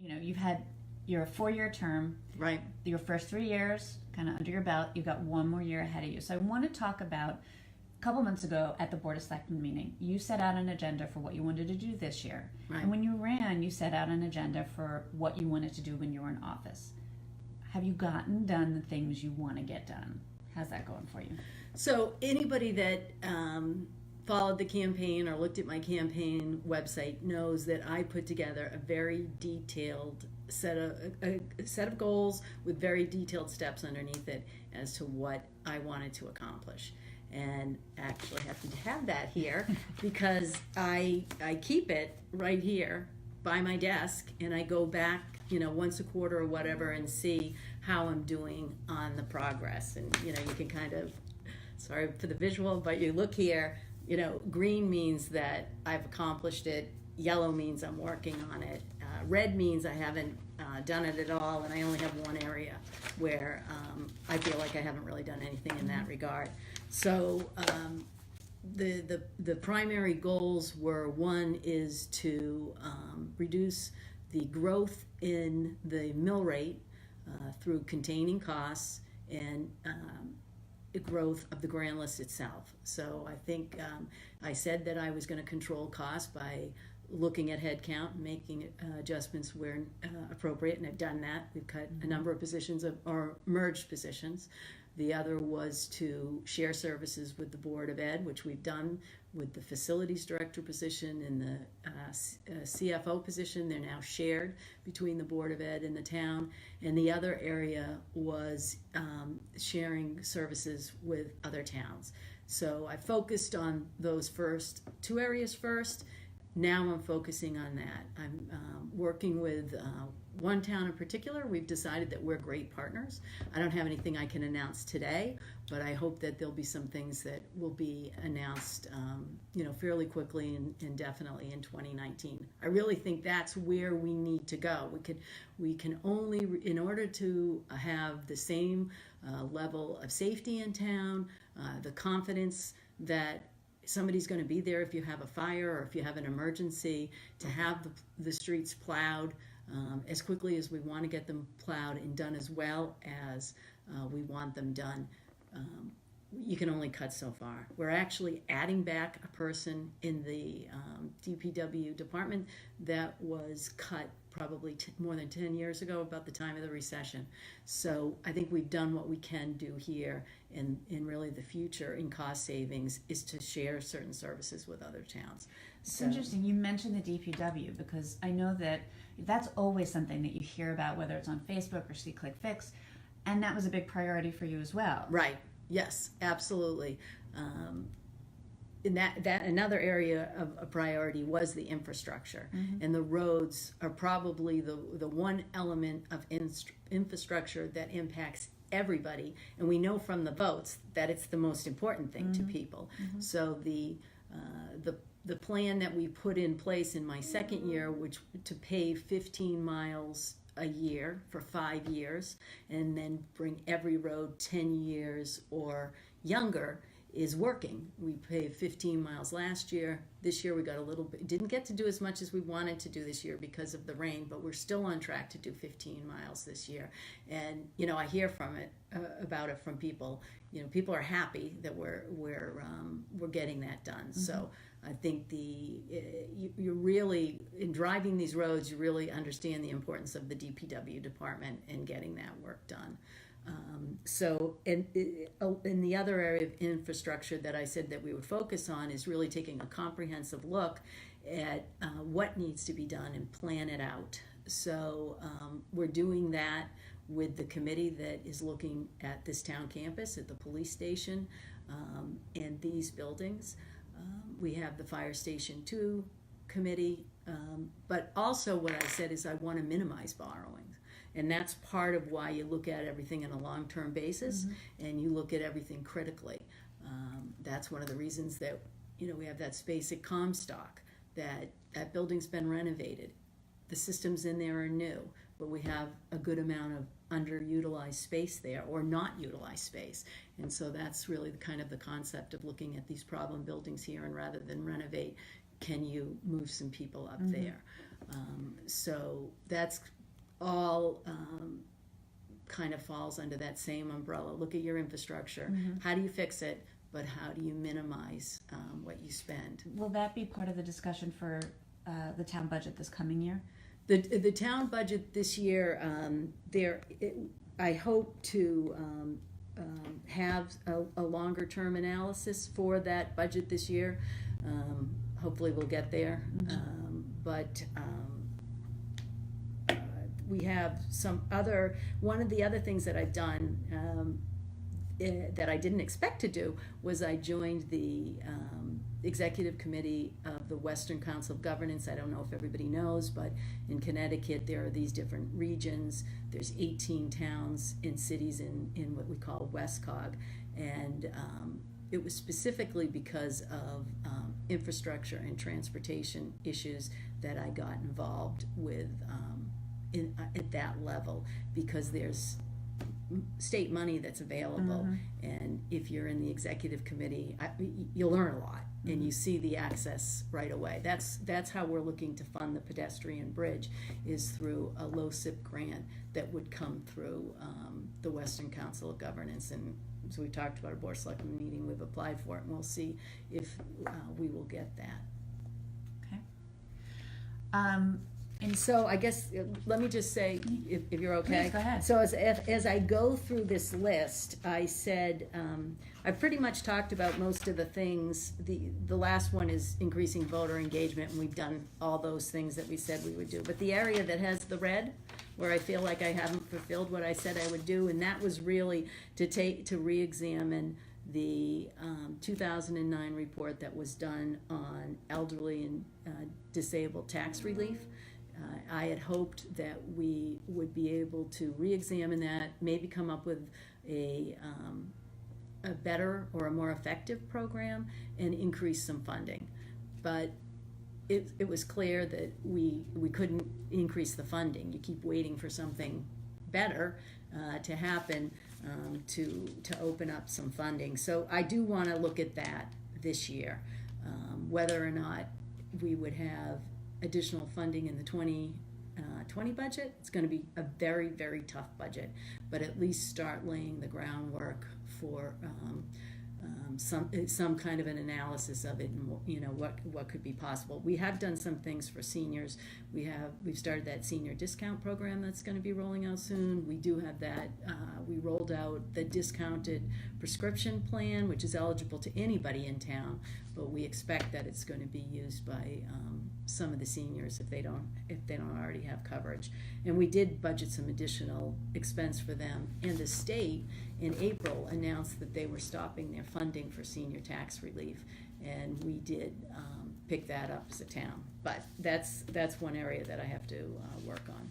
You've had your 4-year term, Right. your first 3 years kind of under your belt. You've got 1 more year ahead of you. So I want to talk about a couple months ago at the Board of Selectmen meeting, you set out an agenda for what you wanted to do this year. Right. And when you ran, you set out an agenda for what you wanted to do when you were in office. Have you gotten done the things you want to get done? How's that going for you? So anybody that followed the campaign or looked at my campaign website knows that I put together a very detailed set of goals with very detailed steps underneath it as to what I wanted to accomplish. And actually happen to have that here because I keep it right here by my desk, and I go back, once a quarter or whatever, and see how I'm doing on the progress. And you can kind of, sorry for the visual, but you look here, green means that I've accomplished it, yellow means I'm working on it, red means I haven't done it at all, and I only have one area where I feel like I haven't really done anything in that regard. So the primary goals were, one is to reduce the growth in the mill rate through containing costs and the growth of the grand list itself. So I think I said that I was going to control costs by looking at headcount, making adjustments where appropriate, and I've done that. We've cut a number of positions or merged positions. The other was to share services with the Board of Ed, which we've done with the facilities director position and the CFO position. They're now shared between the Board of Ed and the town. And the other area was sharing services with other towns. So I focused on those first 2 areas first. Now I'm focusing on that. I'm working with one town in particular. We've decided that we're great partners. I don't have anything I can announce today, but I hope that there'll be some things that will be announced, fairly quickly and definitely in 2019. I really think that's where we need to go. We can only, in order to have the same level of safety in town, the confidence that somebody's going to be there if you have a fire or if you have an emergency, to have the streets plowed as quickly as we want to get them plowed and done as well as we want them done. You can only cut so far. We're actually adding back a person in the DPW department that was cut probably more than 10 years ago, about the time of the recession. So I think we've done what we can do here, and in really the future in cost savings is to share certain services with other towns. It's interesting you mentioned the DPW, because I know that that's always something that you hear about, whether it's on Facebook or See Click Fix, and that was a big priority for you as well. Right. Yes, absolutely. In that another area of a priority was the infrastructure, and the roads are probably the one element of infrastructure that impacts everybody, and we know from the votes that it's the most important thing to people. So the plan that we put in place in my second year, which to pave 15 miles a year for 5 years, and then bring every road 10 years or younger, is working. We paved 15 miles last year. This year we got a little bit, didn't get to do as much as we wanted to do this year because of the rain, but we're still on track to do 15 miles this year. And I hear from it about it from people. People are happy that we're getting that done. So I think you're really, in driving these roads, you really understand the importance of the DPW department and getting that work done. So in the other area of infrastructure that I said that we would focus on is really taking a comprehensive look at what needs to be done and plan it out. So we're doing that with the committee that is looking at this town campus, at the police station, and these buildings. We have the Fire Station 2 committee, but also what I said is I want to minimize borrowing. And that's part of why you look at everything on a long-term basis, and you look at everything critically. That's one of the reasons that we have that space at Comstock, that building's been renovated. The systems in there are new. but we have a good amount of underutilized space there or not utilized space. And so that's really kind of the concept of looking at these problem buildings here, and rather than renovate, can you move some people up there? So that's all kind of falls under that same umbrella. Look at your infrastructure. How do you fix it? But how do you minimize what you spend? Will that be part of the discussion for the town budget this coming year? The town budget this year, I hope to have a longer term analysis for that budget this year. Hopefully we'll get there. But we have one of the other things that I've done that I didn't expect to do was I joined the executive committee of the Western Council of Governance. I don't know if everybody knows, but in Connecticut there are these different regions. There's 18 towns and cities in what we call WestCog, and it was specifically because of infrastructure and transportation issues that I got involved with at that level, because there's state money that's available, and if you're in the executive committee, you'll learn a lot, and you see the access right away. That's how we're looking to fund the pedestrian bridge, is through a low SIP grant that would come through the Western Council of Governance. And so we talked about a board of selectmen meeting, we've applied for it, and we'll see if we will get that. Okay. And so I guess, let me just say, if you're okay. Please, go ahead. So as I go through this list, I said, I've pretty much talked about most of the things. The last one is increasing voter engagement, and we've done all those things that we said we would do. But the area that has the red, where I feel like I haven't fulfilled what I said I would do, and that was really to re-examine the 2009 report that was done on elderly and disabled tax relief. I had hoped that we would be able to re-examine that, maybe come up with a better or a more effective program, and increase some funding. But it was clear that we couldn't increase the funding. You keep waiting for something better to happen to open up some funding. So I do want to look at that this year, whether or not we would have additional funding in the 2020 budget. It's going to be a very, very tough budget, but at least start laying the groundwork for some kind of an analysis of it, and what could be possible. We have done some things for seniors. We've started that senior discount program that's going to be rolling out soon. We do have that. We rolled out the discounted prescription plan, which is eligible to anybody in town, but we expect that it's going to be used by some of the seniors if they don't already have coverage. And we did budget some additional expense for them. And the state in April announced that they were stopping their funding for senior tax relief, and we did pick that up as a town. But that's one area that I have to work on.